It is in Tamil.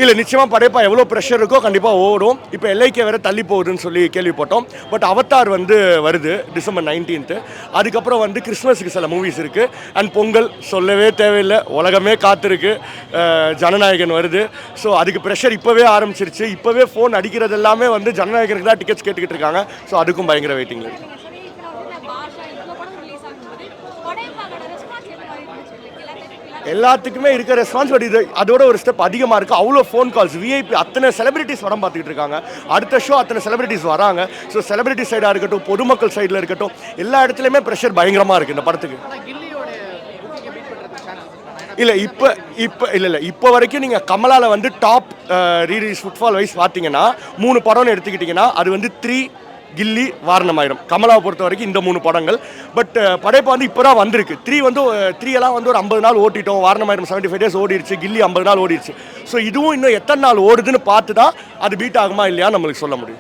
இல்லை நிச்சயமாக படைப்பா எவ்வளோ ப்ரெஷர் இருக்கோ கண்டிப்பாக ஓடும். இப்போ எல்ஐகே வேறு தள்ளி போகுதுன்னு சொல்லி கேள்விப்பட்டோம். பட் அவதார் வந்து வருது December 19th. அதுக்கப்புறம் வந்து கிறிஸ்மஸுக்கு சில மூவிஸ் இருக்குது. அண்ட் பொங்கல் சொல்லவே தேவையில்லை, உலகமே காத்திருக்கு. ஜனநாயகன் வருது. ஸோ அதுக்கு ப்ரெஷர் இப்போவே ஆரம்பிச்சிருச்சு. இப்போவே ஃபோன் அடிக்கிறது எல்லாமே வந்து ஜனநாயகனுக்கு தான் டிக்கெட்ஸ் கேட்டுக்கிட்டு இருக்காங்க. ஸோ அதுக்கும் பயங்கர வெயிட்டிங் இருக்குது. எல்லாத்துக்குமே இருக்க ரெஸ்பான்ஸ், பட் இது அதோட ஒரு ஸ்டெப் அதிகமாக இருக்குது. அவ்வளோ ஃபோன் கால்ஸ், விஐபி அத்தனை செலிபிரிட்டிஸ் படம் பார்த்துக்கிட்டு இருக்காங்க. அடுத்த ஷோ அத்தனை செலிபிரிட்டிஸ் வராங்க. ஸோ செலிபிரிட்டி சைடாக இருக்கட்டும், பொதுமக்கள் சைடில் இருக்கட்டும், எல்லா இடத்துலையுமே ப்ரெஷர் பயங்கரமாக இருக்குது இந்த படத்துக்கு. இல்லை இப்போ வரைக்கும் நீங்கள் கமலாவில் வந்து டாப் ரீலீஸ் ஃபுட்ஃபால் வைஸ் பார்த்தீங்கன்னா 3 படம்னு எடுத்துக்கிட்டிங்கன்னா அது வந்து 3, கில்லி, வாரணமாயிரம். கமலாவை பொறுத்த வரைக்கும் இந்த 3 படங்கள். பட் படைப்பு வந்து இப்போ தான் வந்திருக்கு. 3 வந்து 3 எல்லாம் வந்து ஒரு 50 நாள் ஓட்டிட்டோம். வாரணமாயிரம் 75 days ஓடிடுச்சு. கில்லி 50 நாள் ஓடிடுச்சு. ஸோ இதுவும் இன்னும் எத்தனை நாள் ஓடுதுன்னு பார்த்து தான் அது பீட் ஆகுமா இல்லையா நம்மளுக்கு சொல்ல முடியும்.